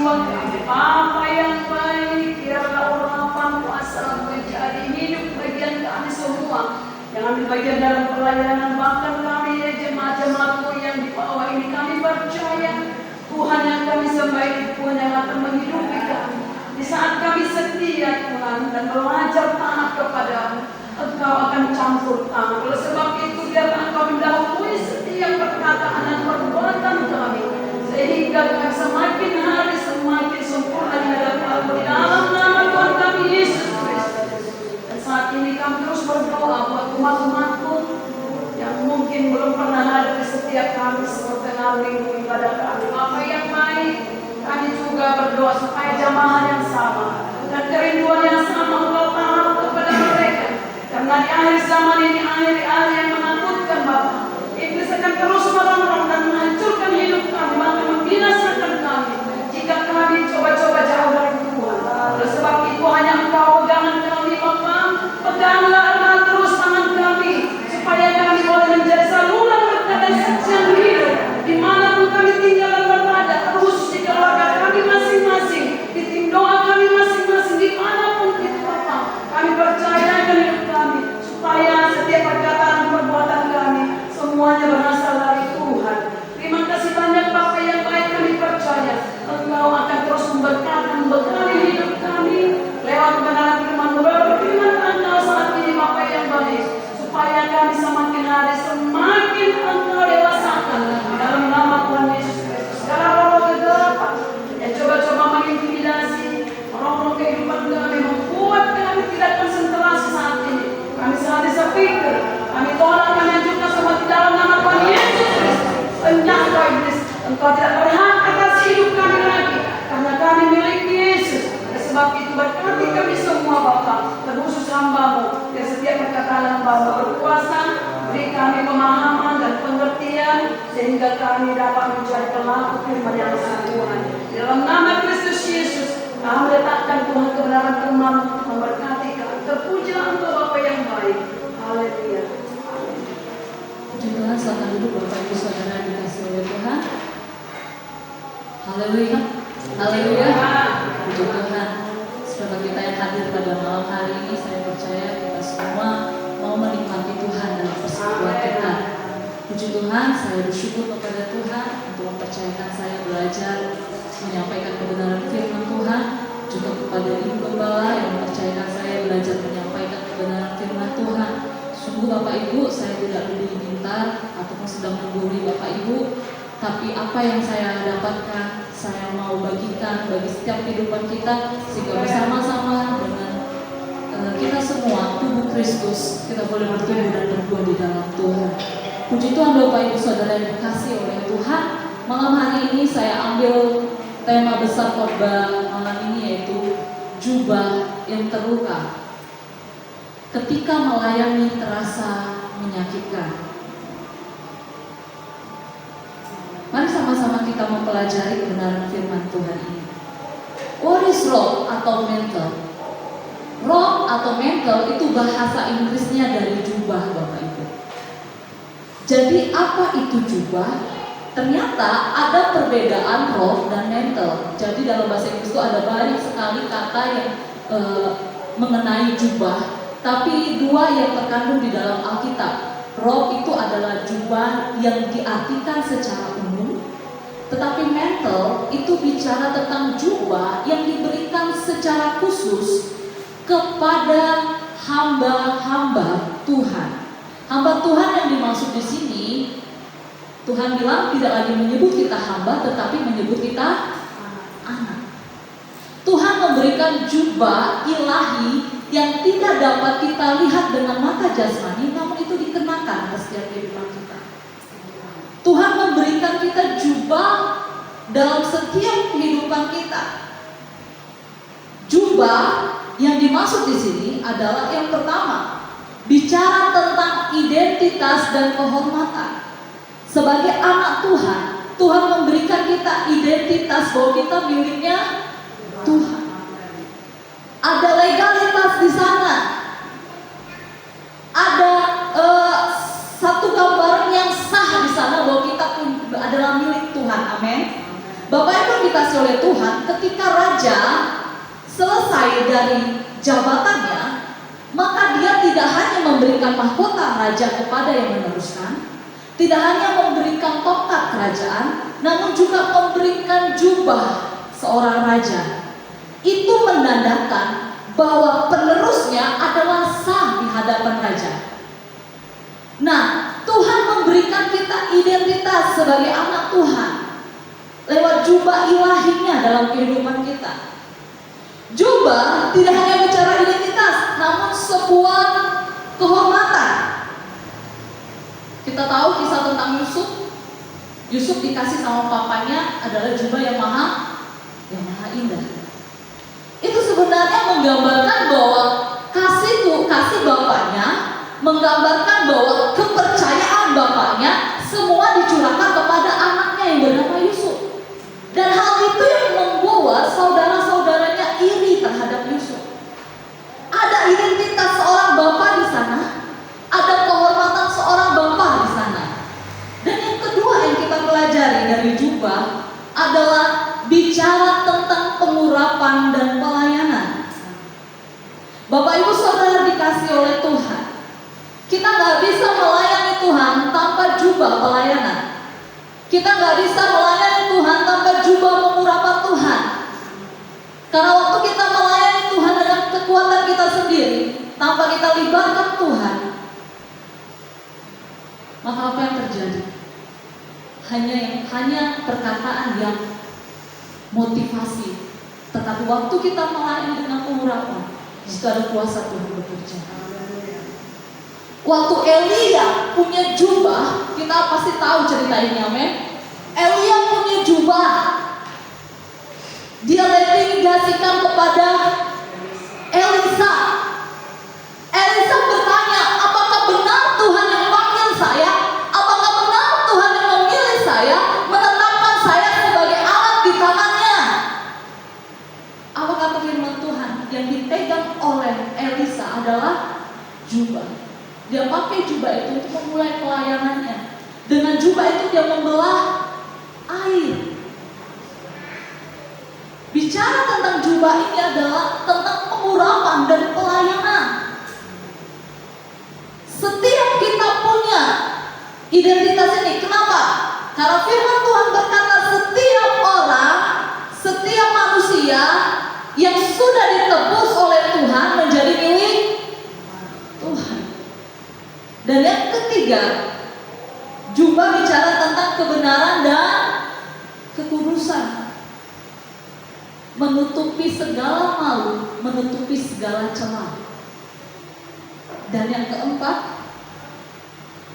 jiwa kami. Bapa yang baik, biarlah urapan kuasa menjadi hidup bagian kami semua yang ambil bagian dalam pelayanan, bahkan kami jemaat-jemaatku yang di bawah ini. Kami percaya Tuhan yang kami sembah itu Tuhan yang akan menghidupi kami. Di saat kami setia Tuhan dan belajar taat kepadamu, Engkau akan campur tangan. Oleh sebab itu biarlah Engkau mendahului setiap perkataan dan perbuatan kami, sehingga kami semakin hari semakin sempurna di hadapan-Mu di dalam nama Tuhan kami Yesus Kristus. Dan saat ini kami terus berdoa buat umat-umat-Mu yang mungkin belum pernah hadir di setiap kami seperti minggu ibadah kami. Bapa yang baik, kami juga berdoa supaya jamaah yang sama dan kerinduan yang sama Engkau tahu kepada mereka. Karena di akhir zaman ini, akhir-akhir yang menakutkan Bapa, iblis akan terus merongrong dan menghancurkan hidup kami, bahkan membinasakan kami jika kami coba-coba jauh dari Tuhan. Oleh sebab itu hanya Engkau pegangan kami Bapa, peganglah erat terus tangan kami, supaya kami boleh menjadi saluran berkat dan saksian hidup dimanapun kami tinggal dan berada, terus di keluarga kami masing-masing, di tim doa kami masing-masing, dimanapun itu Bapa. Kami percaya akan hidup kami, supaya setiap perkataan perbuatan kami semuanya berasal dari Tuhan. Terima kasih banyak Bapa yang baik, kami percaya Engkau akan terus membekali hidup kami lewat kebenaran firman-Mu. Berfirman Engkau saat ini Bapa yang baik, supaya kami semakin hari semakin Engkau dewasakan dalam nama Tuhan Yesus Kristus. Segala roh kegelapan yang coba-coba mengintimidasi, roh-roh kehidupan kami, membuat kami tidak konsentrasi saat ini. Kami saat ini sepikir, kami tolak, kami hancurkan semua di dalam nama Tuhan Yesus Kristus. Enyah kau iblis, Engkau tidak berhak atas hidup kami lagi, karena kami milik Yesus. Oleh sebab itu berkati kami semua Bapa, terkhusus hamba-Mu yang setiap perkataan hamba-Mu berkuasa. Beri kami pemahaman dan pengertian, sehingga kami dapat menjadi pelaku firman yang sempurna. Di dalam nama Kristus Yesus, kami letakkan Tuhan kebenaran firman untuk memberkati kami. Terpujilah Engkau Bapa yang baik. Haleluya. Puji Tuhan, silakan duduk Bapak Ibu Saudara dikasih oleh Tuhan. Haleluya. Haleluya. Puji Tuhan. Saudara kita yang hadir pada malam hari ini, saya percaya kita semua mau menikmati Tuhan dalam persekutuan kita. Puji Tuhan, saya bersyukur kepada Tuhan untuk mempercayakan saya belajar menyampaikan kebenaran firman Tuhan, juga kepada Ibu Gembala yang mempercayakan saya belajar menyampaikan kebenaran firman Tuhan. Sungguh Bapak Ibu, saya tidak lebih pintar ataupun sedang menggurui Bapak Ibu, tapi apa yang saya dapatkan, saya mau bagikan bagi setiap kehidupan kita, sehingga bersama-sama dengan kita semua, tubuh Kristus, kita boleh bertumbuh dan berbuah di dalam Tuhan. Puji Tuhan Bapak Ibu Saudara yang dikasih oleh Tuhan. Malam hari ini saya ambil tema besar khotbah malam ini, yaitu jubah yang terluka. Ketika melayani terasa menyakitkan. Mari sama-sama kita mempelajari kebenaran firman Tuhan ini. What is robe atau mantle? Robe atau mantle itu bahasa Inggrisnya dari jubah Bapak Ibu. Jadi apa itu jubah? Ternyata ada perbedaan robe dan mantle. Jadi dalam bahasa Inggris itu ada banyak sekali kata yang mengenai jubah, tapi dua yang terkandung di dalam Alkitab. Robe itu adalah jubah yang diartikan secara umum, tetapi mantle itu bicara tentang jubah yang diberikan secara khusus kepada hamba-hamba Tuhan. Hamba Tuhan yang dimaksud di sini, Tuhan bilang tidak lagi menyebut kita hamba, tetapi menyebut kita anak. Tuhan memberikan jubah ilahi yang tidak dapat kita lihat dengan mata jasmani, namun itu dikenakan atas setiap kehidupan kita. Tuhan memberikan kita jubah dalam setiap kehidupan kita. Jubah yang dimaksud di sini adalah yang pertama, bicara tentang identitas dan kehormatan. Sebagai anak Tuhan, Tuhan memberikan kita identitas bahwa kita miliknya Tuhan. Ada legalitas di sana. Ada satu gambaran yang sah di sana bahwa kita adalah milik Tuhan. Amin. Bapak Ibu dikasih oleh Tuhan, ketika raja selesai dari jabatannya, maka dia tidak hanya memberikan mahkota raja kepada yang meneruskan, tidak hanya memberikan tongkat kerajaan, namun juga memberikan jubah seorang raja. Itu menandakan bahwa penerusnya adalah sah di hadapan raja. Nah, Tuhan memberikan kita identitas sebagai anak Tuhan lewat jubah ilahinya dalam kehidupan kita. Jubah tidak hanya bicara identitas, namun sebuah kehormatan. Kita tahu kisah tentang Yusuf. Yusuf dikasih sama papanya adalah jubah yang maha indah. Itu sebenarnya menggambarkan bahwa kasih bapaknya, menggambarkan bahwa kepercayaan bapaknya semua dicurahkan kepada anaknya yang bernama Yusuf. Dan hal itu yang membuat saudara-saudaranya iri terhadap Yusuf. Ada identitas seorang bapa di sana, ada kehormatan seorang bapa di sana. Dan yang kedua yang kita pelajari dari jubah adalah bicara tentang pengurapan dan pelayanan. Bapak Ibu Saudara dikasih oleh Tuhan, kita nggak bisa melayani Tuhan tanpa jubah pelayanan. Kita nggak bisa melayani Tuhan tanpa jubah pengurapan Tuhan. Karena waktu kita melayani Tuhan dengan kekuatan kita sendiri, tanpa kita libatkan Tuhan, maka apa yang terjadi? Hanya perkataan yang motivasi. Tetapi waktu kita melayani dengan pengurapan, disitu ada kuasa Tuhan bekerja. Waktu Elia punya jubah, kita pasti tahu cerita ini, amin. Elia punya jubah, dia delegasikan kepada Elisa. Elisa bertanya, apakah benar Tuhan yang memanggil saya? Apakah benar Tuhan yang memilih saya, menetapkan saya sebagai alat di tangannya? Apa kata firman Tuhan? Yang dipegang oleh Elisa adalah jubah. Dia pakai jubah itu untuk memulai pelayanannya. Dengan jubah itu dia membelah air. Bicara tentang jubah ini adalah tentang pengurapan dan pelayanan. Setiap kita punya identitas ini. Kenapa? Karena firman Tuhan berkata setiap orang, setiap manusia yang sudah ditebus oleh Tuhan menjadi milik Tuhan. Dan yang ketiga, jubah bicara tentang kebenaran dan kekudusan, menutupi segala malu, menutupi segala celah. Dan yang keempat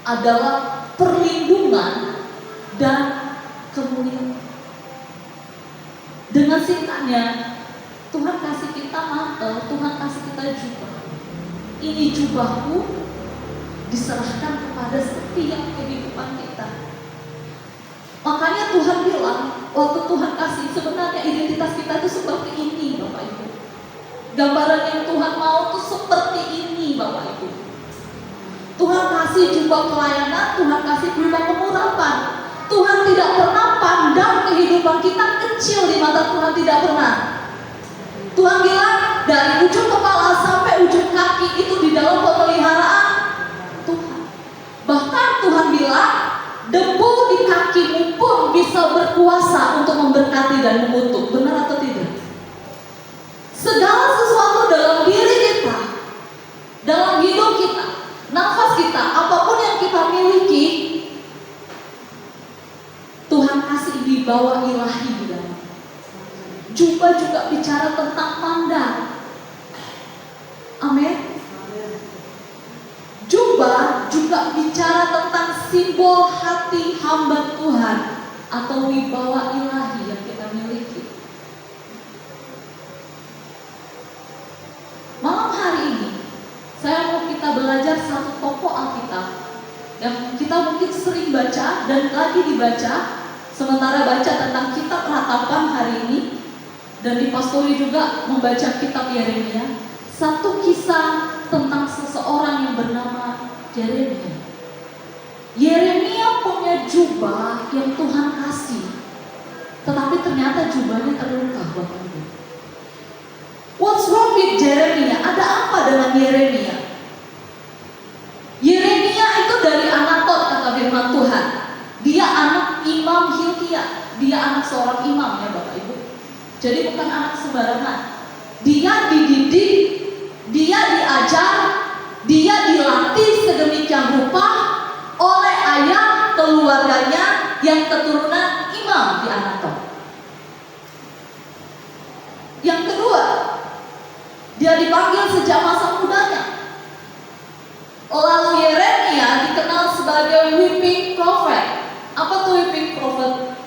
adalah perlindungan dan kemuliaan. Dengan singkatnya, Tuhan kasih kita mantel, Tuhan kasih kita jubah. Ini jubahku, diserahkan kepada setiap kehidupan kita. Makanya Tuhan bilang, waktu Tuhan kasih, sebenarnya identitas kita itu seperti ini, Bapak Ibu. Gambaran yang Tuhan mau itu seperti ini, Bapak Ibu. Tuhan kasih jubah pelayanan, Tuhan kasih jubah pengurapan. Tuhan tidak pernah pandang kehidupan kita kecil di mata Tuhan, tidak pernah. Tuhan bilang, dari ujung kepala sampai ujung kaki itu di dalam pemeliharaan Tuhan. Bahkan Tuhan bilang, debu di kakimu pun bisa berkuasa untuk memberkati dan mengutuk. Benar atau tidak? Segala sesuatu dalam diri kita, dalam hidup kita, nafas kita, apapun yang kita miliki, Tuhan kasih di bawah ilahi di dalam. Jubah juga bicara tentang pandang. Amin. Jubah juga bicara tentang simbol hati hamba Tuhan atau wibawa ilahi yang kita miliki. Malam hari ini saya mau kita belajar satu tokoh Alkitab yang kita mungkin sering baca dan lagi dibaca sementara baca tentang kitab ratapan hari ini, dan di pastori juga membaca kitab Yeremia. Satu kisah tentang seseorang yang bernama Yeremia. Yeremia punya jubah yang Tuhan kasih. tetapi ternyata jubahnya terluka, Bapak Ibu. What's wrong with Yeremia? Ada apa dengan Yeremia? Yeremia itu dari Anatot, kata firman Tuhan. Dia anak Imam Hilkiah. Dia anak seorang imam, ya Bapak Ibu. Jadi bukan anak sembarangan. Dia dididik, dia diajar, dia dilatih sedemikian rupa oleh ayah keluarganya yang keturunan imam di Anatot. Yang kedua, dia dipanggil sejak masa mudanya. Lalu Yeremia dikenal sebagai weeping prophet. Apa tuh weeping prophet?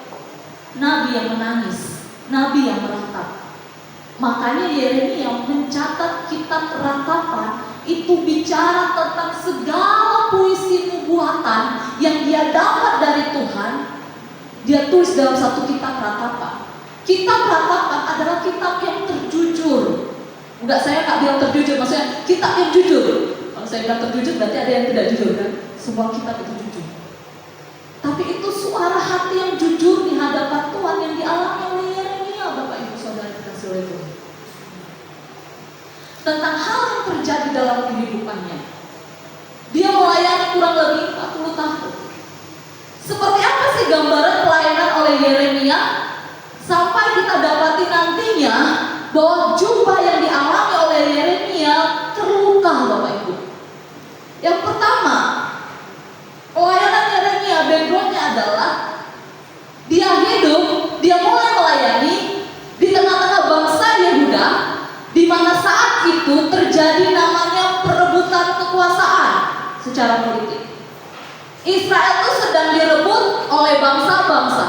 Nabi yang menangis, nabi yang meratap. Makanya Yeremia mencatat kitab ratapan itu bicara tentang segala puisi nubuatan yang dia dapat dari Tuhan. Dia tulis dalam satu kitab ratapan. Kitab ratapan adalah kitab yang terjujur. Enggak, saya nggak bilang terjujur, maksudnya kitab yang jujur. Kalau saya bilang terjujur berarti ada yang tidak jujur kan? Semua kitab itu jujur. Tapi itu suara hati yang jujur di hadapan Tuhan yang dialami oleh Yeremia, Bapak Ibu Saudara dikasihi oleh Tuhan. Tentang hal yang terjadi dalam kehidupannya. Dia melayani kurang lebih 40 tahun. Seperti apa sih gambaran pelayanan oleh Yeremia? Sampai kita dapati nantinya bahwa jubah yang dialami oleh Yeremia terluka, Bapak Ibu. Yang pertama, pelayanan Yeremia backgroundnya adalah dia hidup, dia mulai melayani di tengah-tengah bangsa Yehuda, di mana saat itu terjadi namanya perebutan kekuasaan secara politik. Israel itu sedang direbut oleh bangsa-bangsa.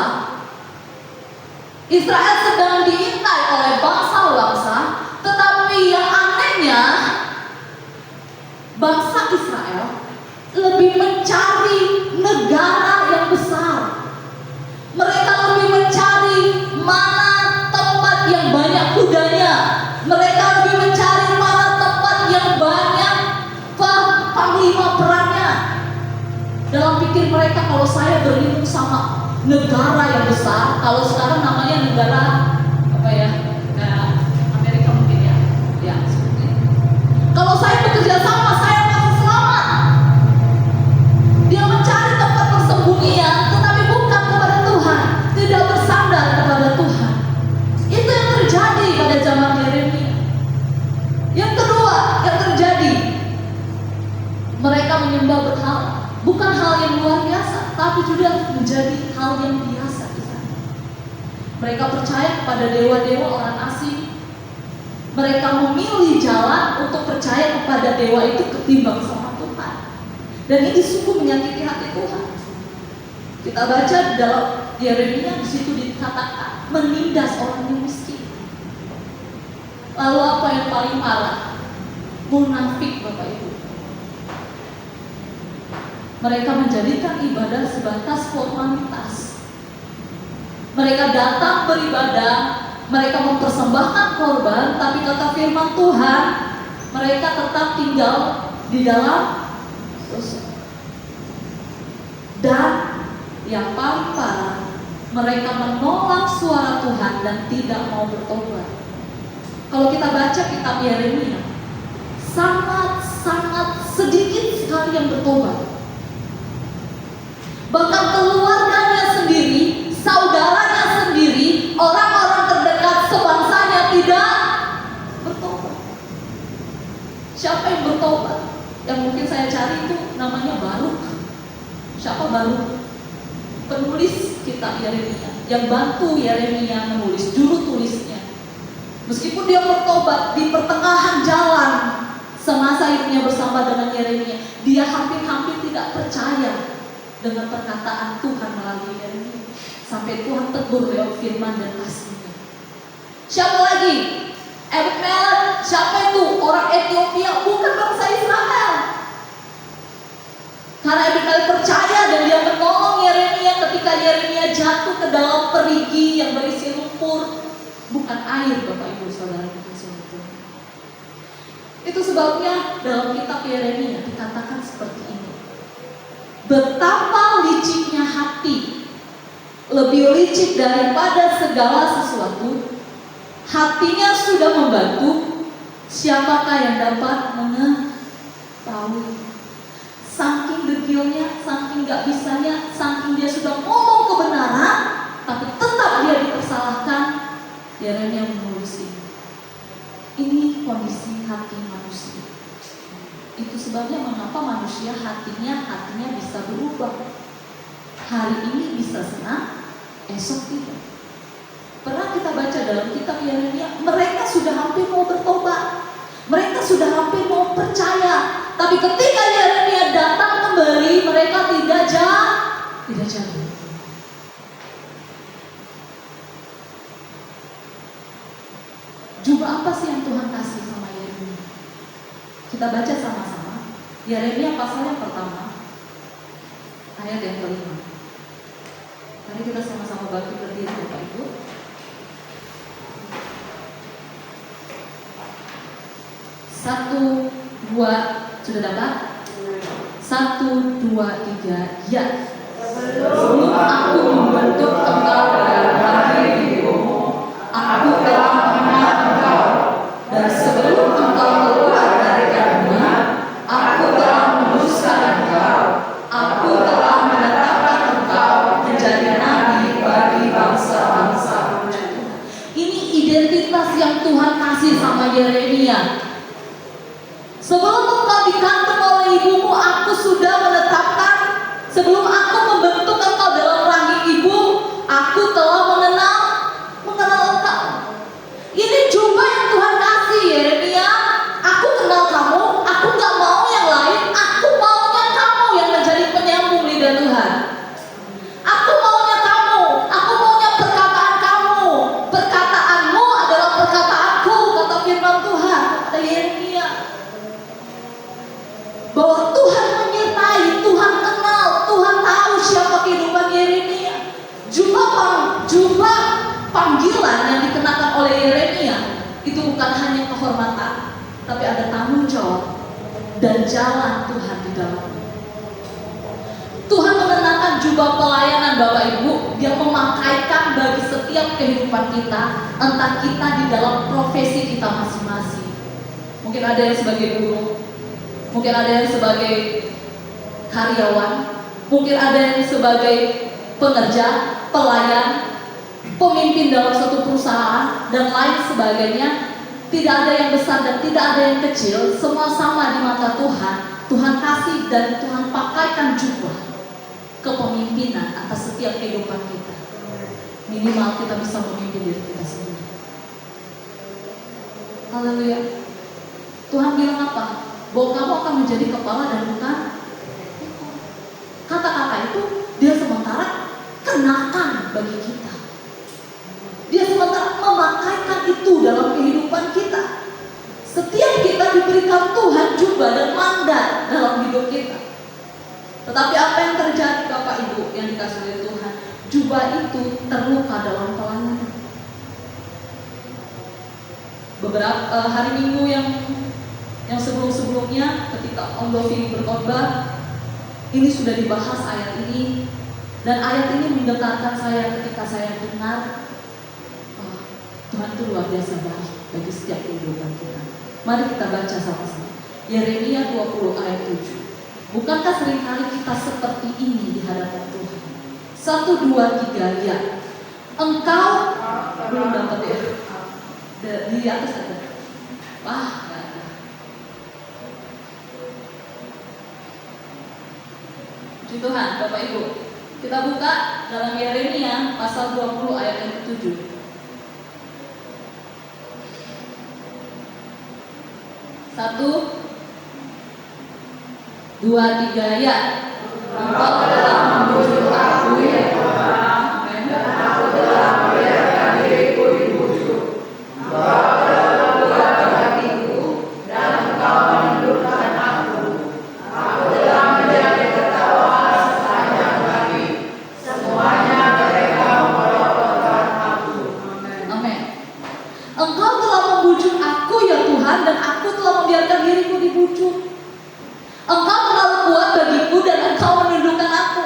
Israel sedang diintai oleh bangsa-bangsa, tetapi yang anehnya bangsa Israel lebih mencari negara yang besar. Mereka lebih mencari mana tempat yang banyak kudanya. Mereka lebih mencari mana tempat yang banyak panglima perangnya. Dalam pikir mereka, kalau saya berlindung sama negara yang besar, kalau sekarang namanya negara apa ya, negara Amerika mungkin ya, ya seperti itu. Kalau saya bekerja sama, saya masih selamat. Dia mencari tempat persembunyian, tetapi bukan kepada Tuhan, tidak bersandar kepada Tuhan. Itu yang terjadi pada zaman Yeremia. Yang kedua yang terjadi, mereka menyembah berhala. Bukan hal yang luar biasa, tapi juga menjadi hal yang biasa di sana. Mereka percaya kepada dewa-dewa orang asing. Mereka memilih jalan untuk percaya kepada dewa itu ketimbang sama Tuhan. Dan ini sungguh menyakiti hati Tuhan. Kita baca dalam Yeremia, di situ dikatakan menindas orang yang miskin. Lalu apa yang paling parah? Munafik, Bapak Ibu. Mereka menjadikan ibadah sebatas formalitas. Mereka datang beribadah, mereka mempersembahkan korban, tapi kata firman Tuhan, mereka tetap tinggal di dalam dosa. Dan yang paling parah, mereka menolak suara Tuhan dan tidak mau bertobat. Kalau kita baca kitab Yeremia, sangat-sangat sedikit sekali yang bertobat. Bahkan keluarganya sendiri, saudaranya sendiri, orang-orang terdekat sebangsanya tidak bertobat. Siapa yang bertobat? Yang mungkin saya cari itu namanya Baruk. Siapa Baruk? Penulis kitab Yeremia, yang bantu Yeremia menulis, juru tulisnya. Meskipun dia bertobat di pertengahan jalan semasa hidupnya bersama dengan Yeremia, dia hampir-hampir tidak percaya dengan perkataan Tuhan melalui Yeremia, sampai Tuhan tegur lewat firman dan kasih-Nya. Siapa lagi? Ebed-Melek. Siapa itu? Orang Ethiopia, bukan bangsa Israel. Karena Ebed-Melek percaya dan dia menolong Yeremia ketika Yeremia jatuh ke dalam perigi yang berisi lumpur, bukan air, Bapak Ibu Saudara dikasihi Tuhan. Itu sebabnya dalam kitab Yeremia dikatakan seperti ini. Betapa licinnya hati, lebih licik daripada segala sesuatu, hatinya sudah membantu, siapakah yang dapat mengetahui? Saking degilnya, saking gak bisanya, saking dia sudah ngomong kebenaran, tapi tetap dia dipersalahkan, Yeremia menulis ini. Ini kondisi hati manusia. Itu sebabnya mengapa manusia hatinya bisa berubah. Hari ini bisa senang, esok tidak. Pernah kita baca dalam kitab Yeremia, mereka sudah hampir mau bertobat, mereka sudah hampir mau percaya, tapi ketika Yeremia datang kembali, mereka tidak jadi. Jubah apa sih yang Tuhan kasih sama Yeremia? Kita baca sama-sama. Yeremia pasal yang pertama, ayat yang kelima. Mari kita sama-sama bangkit berdiri, Bapak Ibu. 1, 2, sudah dapat? 1, 2, 3, ya. Sebelum aku membentuk engkau dalam rahim ibumu, aku telah mengenal engkau. Dan sebelum engkau keluar dari kandungan, aku telah memutuskan engkau. Aku telah menetapkan engkau menjadi nabi bagi bangsa-bangsa. Ini identitas yang Tuhan kasih sama Yeremia. Sebelum engkau dikandung oleh ibumu, aku sudah menetapkan. Sebelum aku membentuk engkau dalam rahim ibu, aku telah mengenal engkau. Ini jubah yang Tuhan kasih Yeremia. Aku kenal kamu, aku gak mau yang lain. Aku maunya kamu yang menjadi penyambung lidah Tuhan. Aku maunya kamu, aku maunya perkataan kamu. Perkataanmu adalah perkataanku, kata firman Tuhan, kata Yeremia. Bahwa Tuhan menyertai, Tuhan kenal, Tuhan tahu siapa kehidupan Yeremia. Jubah panggilan yang dikenakan oleh Yeremia itu bukan hanya kehormatan, tapi ada tanggung jawab dan jalan Tuhan di dalamnya. Tuhan mengenakan jubah pelayanan, Bapak Ibu. Dia memakaikan bagi setiap kehidupan kita, entah kita di dalam profesi kita masing-masing. Mungkin ada yang sebagai guru, mungkin ada yang sebagai karyawan, mungkin ada yang sebagai pekerja, pelayan, pemimpin dalam suatu perusahaan, dan lain sebagainya. Tidak ada yang besar dan tidak ada yang kecil, semua sama di mata Tuhan. Tuhan kasih dan Tuhan pakaikan jubah kepemimpinan atas setiap kehidupan kita. Minimal kita bisa memimpin diri kita sendiri. Haleluya. Tuhan bilang apa? Bahwa kamu akan menjadi kepala dan bukan ekor. Kata-kata itu dia sementara kenakan bagi kita. Dia sementara memakaikan itu dalam kehidupan kita. Setiap kita diberikan Tuhan jubah dan mandat dalam hidup kita. Tetapi apa yang terjadi, Bapak Ibu yang dikasih oleh Tuhan? Jubah itu terluka dalam pelayanan. Beberapa hari Minggu yang sebelum-sebelumnya, ketika Om Dovi berkhotbah, ini sudah dibahas ayat ini. Dan ayat ini menggetarkan saya ketika saya dengar, Tuhan itu luar biasa baik bagi setiap kehidupan kita. Mari kita baca sama-sama. Yeremia 20 ayat 7. Bukankah seringkali kita seperti ini di hadapan Tuhan? 1, 2, 3, ya. Engkau belum dapat ya? Di atas ada. Wah, gak ada. Puji Tuhan, Bapak Ibu. Kita buka dalam Yeremia pasal 20 ayat yang ke-7. 1, 2, 3, ya. Engkau telah membujuk aku ya Tuhan, dan aku telah membiarkan diriku dibujuk. Engkau telah membuat hatiku, dan engkau menundukkan aku. Aku telah menjadi tertawa sepanjang hari. Semuanya mereka melolotkan aku. Amin. Engkau telah membujuk aku ya Tuhan, dan aku telah membiarkan diriku dibujuk. Engkau terlalu kuat bagiku dan engkau menundukkan aku.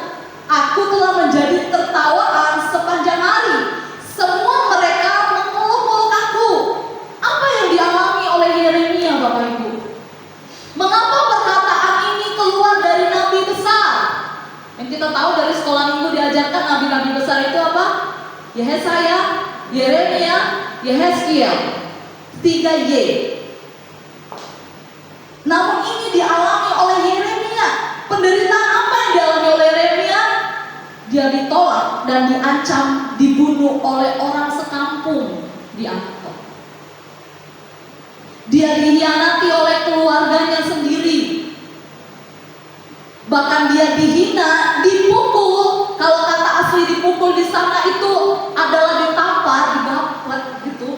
besar itu apa? Yesaya, Yeremia, Yehezkiel. 3 Y. Namun ini dialami oleh Yeremia. Penderitaan apa yang dialami oleh Yeremia? Dia ditolak dan diancam dibunuh oleh orang sekampung di Anatot. Dia dihianati oleh keluarganya sendiri. Bahkan dia dihina, dipukul. Kalau kata asli dipukul di sana itu adalah ditampar, digaplet gitu.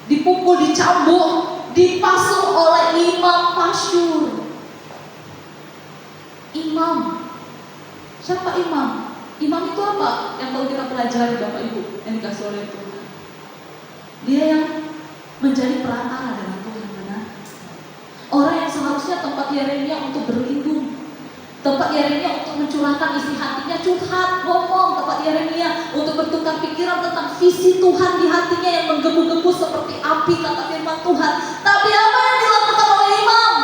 Dipukul, dicambuk, dipasung oleh Imam Pasyur. Imam. Siapa imam? Imam itu apa? Yang kalau kita pelajari Bapak Ibu, yang dikasih oleh Tuhan. Dia yang menjadi perantara dengan Tuhan, benar. Orang yang seharusnya tempat Yeremia untuk berlindung, tempat Yeremia untuk mencurahkan isi hatinya, curhat, ngomong, tempat Yeremia untuk bertukar pikiran tentang visi Tuhan di hatinya yang menggebu-gebu seperti api, kata firman Tuhan. Tapi apa yang dilakukan oleh imam?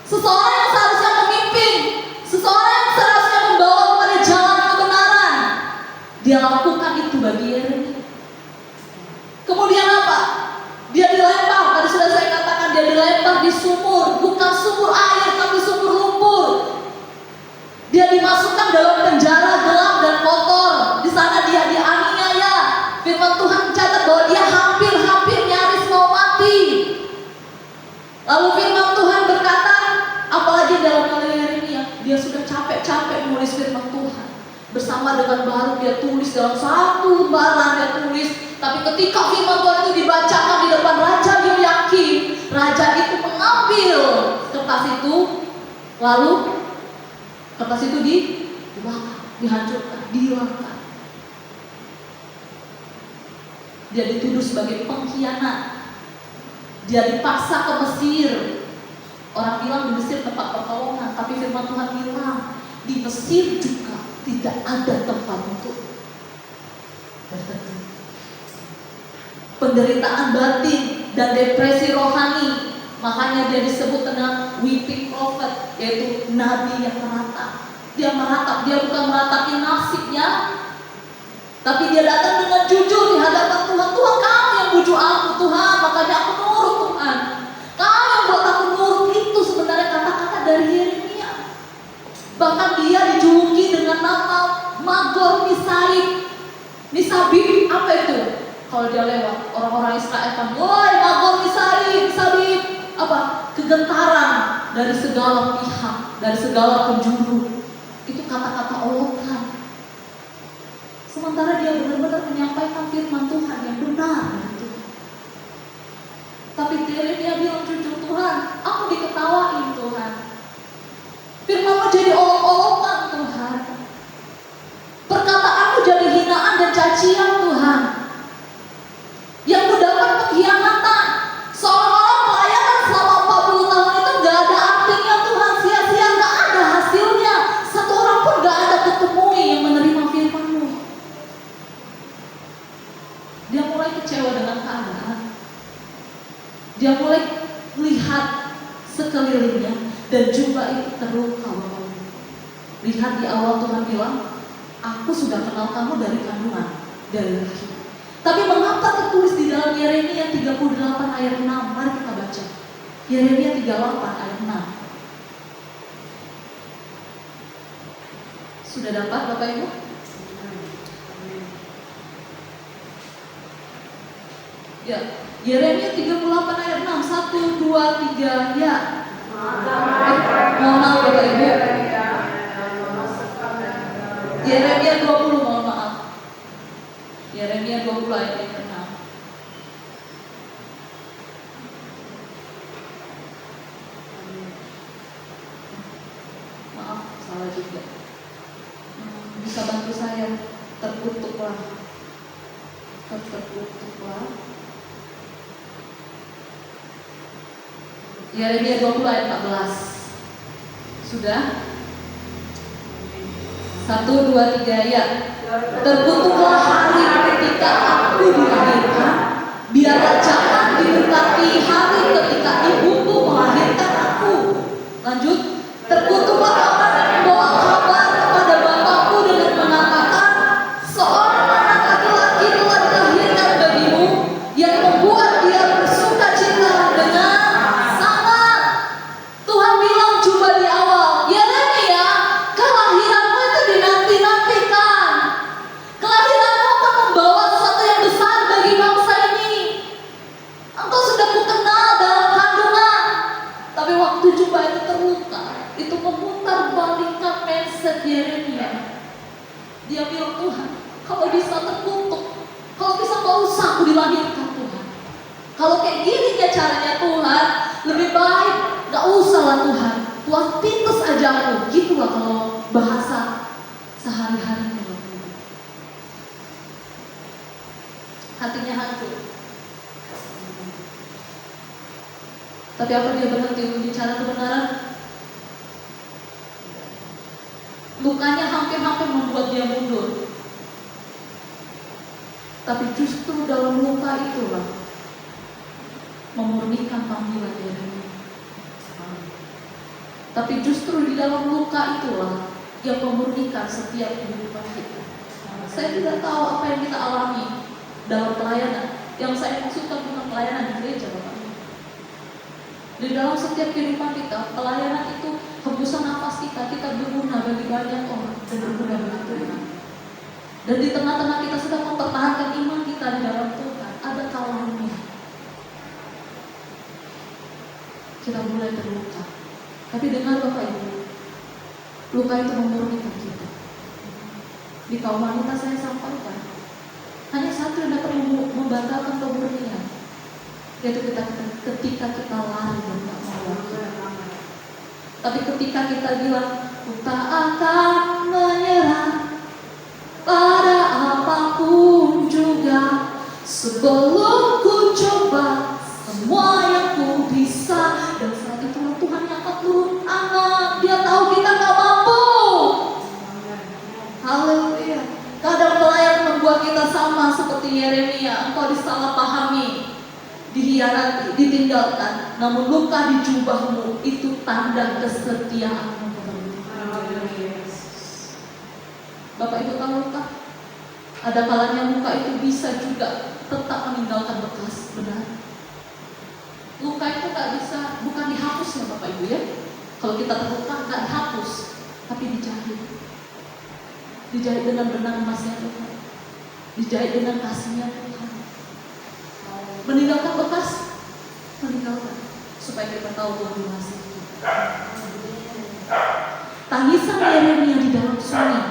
Seseorang yang seharusnya memimpin, seseorang yang seharusnya membawa kepada jalan kebenaran, dia lakukan itu bagi Yeremia. Kemudian apa? Dia dilempar, tadi sudah saya katakan, dia dilempar di sumur, bukan sumur air tapi sumur lumpur. Dia dimasukkan dalam penjara gelap dan kotor. Di sana dia dianiaya. Firman Tuhan mencatat bahwa dia hampir nyaris mau mati. Lalu firman Tuhan berkata, apalagi dalam Yeremia, dia sudah capek-capek menulis firman Tuhan. Bersama dengan baru dia tulis dalam satu lembaran dia tulis. Tapi ketika firman Tuhan itu dibacakan di depan Raja Yehoyakim, raja itu mengambil kertas itu, lalu kertas itu dibakar, dihancurkan, dihilangkan. Dia dituduh sebagai pengkhianat. Dia dipaksa ke Mesir. Orang bilang di Mesir tempat pertolongan, tapi firman Tuhan bilang di Mesir juga tidak ada tempat untuk berteduh. Penderitaan batin dan depresi rohani, makanya dia disebut dengan weeping prophet, yaitu nabi yang meratap. Dia meratap, dia bukan meratapi nasibnya, tapi dia datang dengan jujur di hadapan Tuhan. Tuhan, kamu yang bujuk aku Tuhan, makanya aku nurut Tuhan. Kamu yang buat aku nurut. Itu sebenarnya kata-kata dari Yeremia. Bahkan dia dijuluki dengan nama Magor Misabib. Apa itu? Kalau dia lewat, orang-orang Israel kan, woi Magor Misabib. Apa? Kegentaran dari segala pihak, dari segala penjuru. Itu kata-kata olokan. Sementara dia benar-benar menyampaikan firman Tuhan yang benar. Tapi Yeremia bilang jujur, Tuhan, aku diketawain Tuhan. Firman-Mu jadi olok-olokan Tuhan. Perkataanmu jadi hinaan dan cacian Tuhan. Yang mendapat pengkhianatan. Seolah-olah pelayanan selama 40 tahun itu gak ada artinya Tuhan, sia-sia, gak ada hasilnya. Satu orang pun gak ada ketemui yang menerima firman-Mu. Dia mulai kecewa dengan keadaan. Dia mulai melihat sekelilingnya dan juga itu terluka. Lihat di awal Tuhan bilang, aku sudah kenal kamu dari kandungan, dari rahim. Tapi mengapa tertulis di dalam Yeremia 38 ayat 6? Mari kita baca. Yeremia 38 ayat 6. Sudah dapat Bapak Ibu? Ya, Yeremia 38 ayat 6. 1, 2, 3, ya. Mohon maaf Bapak Ibu. Yeremia 20, mohon maaf. Yeremia 20 ayat yang ke-6. Maaf, salah juga. Bisa bantu saya? Terkutuklah. Yeremia 20 ayat 14. Sudah? 1, 2, 3, ya. Terkutuklah hari ketika aku dilahirkan, biarlah jangan diberkati hari ketika ibuku melahirkan aku. Lanjut. Terkutuklah orang yang membawa kabar kepada bapakku dengan mengatakan, seorang kalau bisa terkutuk, kalau bisa gak usah aku dilahirkan Tuhan. Kalau kayak gini ya caranya Tuhan, lebih baik gak usah lah Tuhan. Tuhan pintus aja aku. Gitulah kalau bahasa sehari-hari Tuhan. Hatinya hancur. Tapi apa dia berhenti untuk bicara kebenaran? Lukanya hampir-hampir membuat dia mundur. Tapi justru dalam luka itulah memurnikan panggilan Yeremia. Tapi justru di dalam luka itulah yang memurnikan setiap kehidupan kita. Saya tidak tahu apa yang kita alami dalam pelayanan. Yang saya maksudkan bukan pelayanan di gereja, Bapak. Di dalam setiap kehidupan kita, pelayanan itu hembusan nafas kita berguna bagi banyak orang dan berguna bagi Tuhan. Dan di tengah-tengah kita sedang mempertahankan iman kita di dalam Tuhan, ada kalanya kita mulai terluka. Tapi dengar Bapak Ibu, luka itu memurnikan kita. Di kaum wanita saya sampaikan, hanya satu yang dapat membatalkan kemurnian, yaitu ketika kita lari dan tak mau lagi. Tapi ketika kita bilang, ku tak akan menyerah pada apapun juga, sebelum ku coba semua yang ku bisa. Dan saat itu Tuhan yang akan turun anak. Dia tahu kita gak mampu. Haleluya. Kadang pelayan membuat kita sama seperti Yeremia. Engkau disalahpahami, dihianati, ditinggalkan, namun luka di jubahmu itu tanda kesetiaanmu kepada Tuhan. Bapak Ibu tahu luka? Ada kalanya luka itu bisa juga tetap meninggalkan bekas, benar? Luka itu gak bisa, bukan dihapus ya Bapak Ibu ya. Kalau kita terluka gak dihapus, tapi dijahit. Dijahit dengan benang emasnya Tuhan, dijahit dengan kasihnya Tuhan. Meninggalkan bekas, meninggalkan supaya kita tahu Tuhan mengasihi kita. Tangisan Yeremia di dalam sunyi.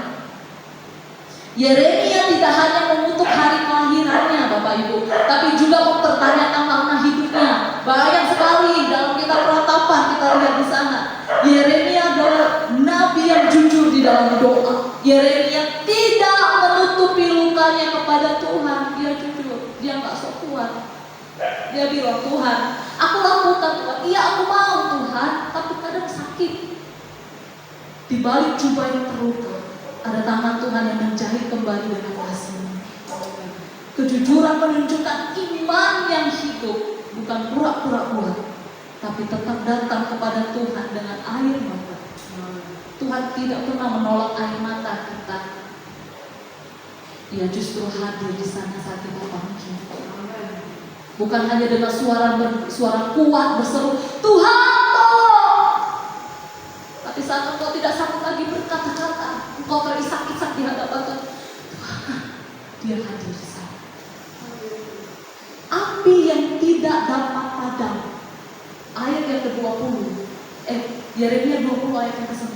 Yeremia tidak hanya mengutuk hari kelahirannya Bapak Ibu, tapi juga mempertanyakan makna hidupnya. Banyak sekali dalam kitab Ratapan kita lihat di sana. Yeremia adalah nabi yang jujur di dalam doa. Yeremia tidak menutupi lukanya kepada Tuhan. Dia jujur, dia nggak sok kuat. Dia bilang, Tuhan, aku lakukan Tuhan. Iya aku mau Tuhan, tapi kadang sakit. Di balik jubah yang terluka, ada tangan Tuhan yang menjahit kembali dengan kasih. Kejujuran menunjukkan iman yang hidup, bukan pura-pura kuat, tapi tetap datang kepada Tuhan dengan air mata. Tuhan tidak pernah menolak air mata kita. Dia justru hadir di sana saat kita panggil. Bukan hanya dengan suara kuat berseru, Tuhan tolong. Tapi saat engkau tidak sanggup lagi berkata-kata, engkau terisak-isak di hadapan Tuhan, dia hadir di sana. Api yang tidak dapat padam. Ayat yang ke-20. Yeremia 20 ayat yang ke-9.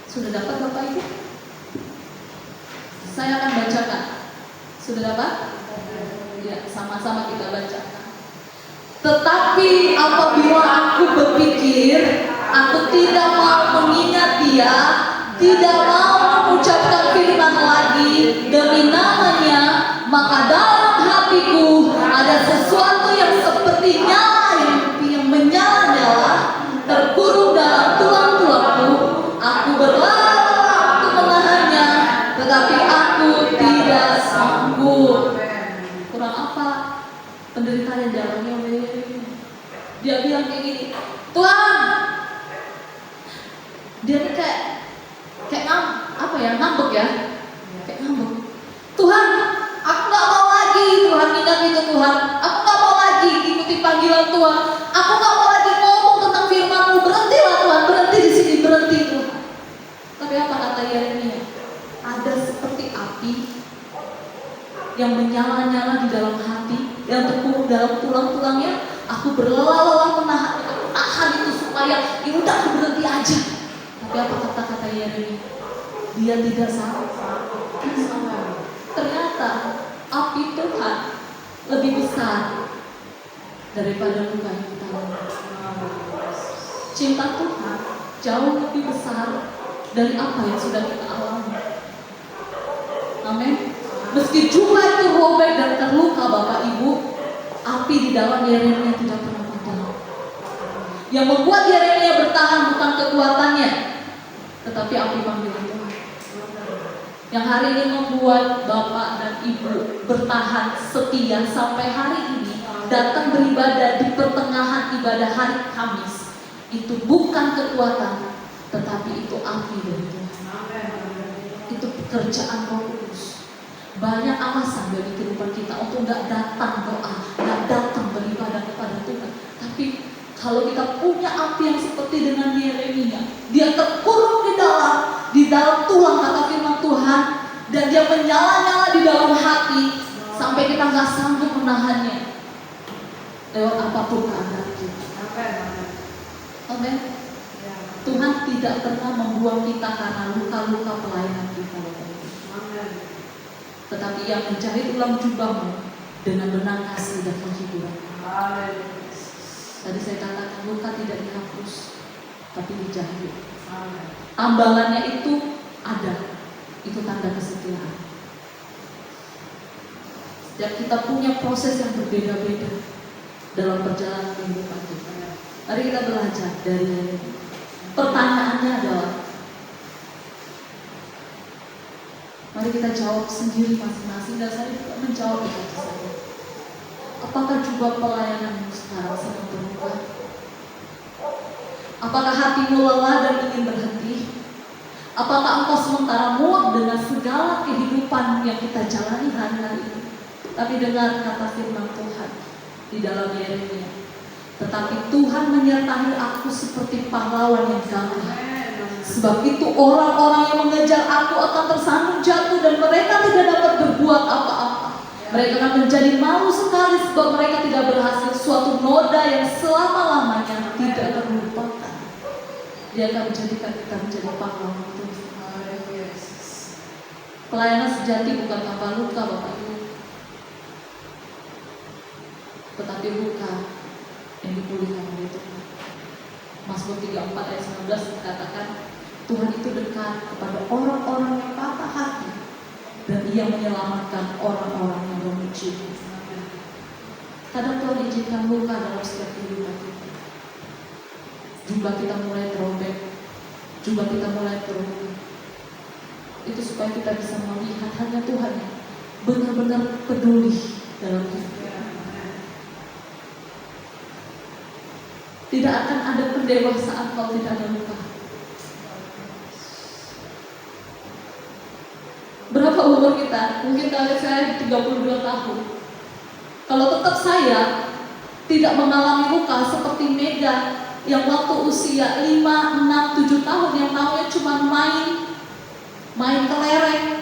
Sudah dapat Bapak Ibu? Saya akan bacakan. Sudah dapat? Ya, sama-sama kita bacakan. Tetapi apabila aku berpikir, aku tidak mau mengingat dia, tidak mau mengucapkan firman lagi demi namanya, maka dalam hatiku ada sesuatu yang seperti nyala yang menyala-nyala terkurung dalam tulang-tulangku. Aku berlari untuk menahannya, tetapi aku tidak sanggup. Kurang apa penderitaan yang dialami oleh Yeremia? Dia bilang kayak gini, Tuhan, dia ini kayak ngambek ya, kayak ngambek. Tuhan, aku nggak mau lagi Tuhan ingat itu Tuhan. Aku nggak mau lagi ikuti panggilan Tuhan. Aku nggak mau lagi ngomong tentang firman-Mu. Berhentilah Tuhan, berhenti di sini, berhenti Tuhan. Tapi apa kata Yeremia? Ada seperti api yang menyala-nyala di dalam hati, yang terkurung dalam tulang-tulangnya. Aku berlelah-lelah menahan itu supaya ya udah aku berhenti aja. Tapi apa kata-kata Yeremia? dia tidak sanggup. Ternyata api Tuhan lebih besar daripada luka yang kita alami. Cinta Tuhan jauh lebih besar dari apa yang sudah kita alami. Amin. Meski jumlah itu robek dan terluka Bapak Ibu, api di dalam Yeremia tidak pernah padam. Yang membuat Yeremia bertahan bukan kekuatannya, tetapi api panggilan Tuhan. Yang hari ini membuat Bapak dan Ibu bertahan setia sampai hari ini, datang beribadah di pertengahan ibadah hari Kamis. Itu bukan kekuatan, tetapi itu api dari Tuhan. Itu pekerjaan Roh Kudus. Banyak alasan bagi kehidupan kita untuk nggak datang doa, nggak datang beribadah kepada Tuhan. Tapi kalau kita punya api yang seperti dengan Yeremia, dia terkurung di dalam tulang kata firman Tuhan, dan dia menyala-nyala di dalam hati sampai kita nggak sanggup menahannya lewat apapun keadaan kita. Amin. Tuhan tidak pernah membuang kita karena luka-luka pelayanan kita. Tetapi yang menjahit ulang jubahmu dengan benang kasih dan penghiburan. Tadi saya katakan luka tidak dihapus, tapi dijahit. Ambalannya itu ada, itu tanda kesetiaan. Dan kita punya proses yang berbeda-beda dalam perjalanan kehidupan kita. Mari kita belajar dari ini. Pertanyaannya adalah, mari kita jawab sendiri masing-masing, dan saya juga menjawab itu saja. Apakah jubah pelayananmu sekarang sedang terluka? Apakah hatimu lelah dan ingin berhenti? Apakah engkau sementara muak dengan segala kehidupan yang kita jalani hari-hari ini? Tapi dengar kata firman Tuhan di dalam Yeremia. Tetapi Tuhan menyertai aku seperti pahlawan yang gagah. Sebab itu orang-orang yang mengejar aku akan tersandung jatuh, dan mereka tidak dapat berbuat apa-apa. Mereka akan menjadi malu sekali sebab mereka tidak berhasil. Suatu noda yang selama-lamanya tidak terlupakan. Dia akan menjadikan kita menjadi pahlawan Tuhan. Pelayanan sejati bukan tanpa luka Bapak Ibu, tetapi luka yang dipulihkan oleh Tuhan. Mazmur 34 ayat 19 dikatakan, Tuhan itu dekat kepada orang-orang yang patah hati, dan Ia menyelamatkan orang-orang yang memuji. Kadang Tuhan izinkan luka dalam setiap kehidupan kita. Jumlah kita mulai terobek, jumlah kita mulai terluka. Itu supaya kita bisa melihat hanya Tuhan yang benar-benar peduli dalam hidup. Tidak akan ada pendewasaan kalau tidak ada luka. Berapa umur kita? Mungkin kali saya 32 tahun. Kalau tetap saya tidak mengalami luka seperti Mega yang waktu usia 5, 6, 7 tahun yang tahunya cuma main kelereng,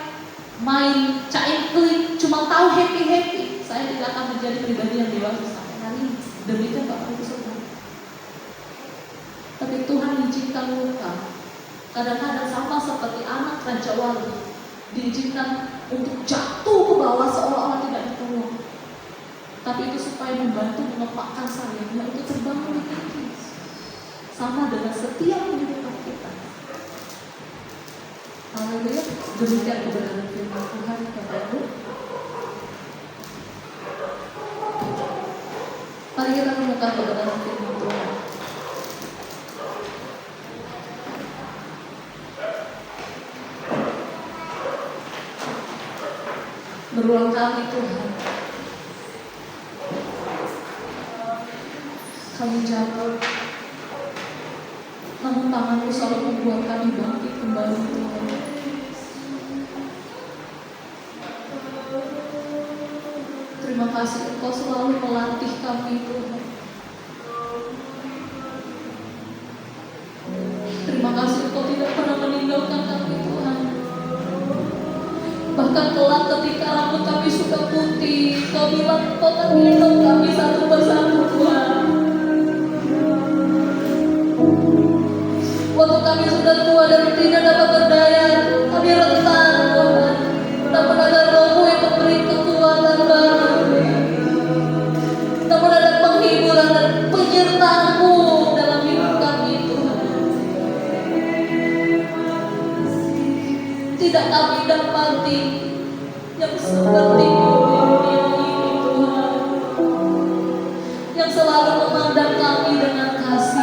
main caingkling, cuma tahu happy. Saya tidak akan menjadi pribadi yang dewasa sampai hari ini. Demikian Bapak Ibu Saudara. Tapi Tuhan izinkan luka. Kadang-kadang sama seperti anak Raja Wali, diizinkan untuk jatuh ke bawah seolah-olah tidak ditolong. Tapi itu supaya membantu mengepakkan sayapnya untuk terbang lebih tinggi. Sama dengan setiap kehidupan kita. Haleluya. Demikian kebenaran firman Tuhan Bapak Ibu. Mari kita menemukan kebenaran firman Tuhan. Berulang kali Tuhan kami jatuh, namun tangan-Mu selalu membuat kami bangkit kembali Tuhan. Terima kasih Engkau selalu melatih kami Tuhan. Terima kasih Engkau tidak pernah meninggalkan kami Tuhan. Bahkan kelak ketika rambut kami sudah putih, Kau bilang Engkau akan menggendong kami satu persatu Tuhan. Waktu kami sudah tua dan tidak dapat berdaya, kami tidak kami dapati yang seperti ini Tuhan, yang selalu memandang kami dengan kasih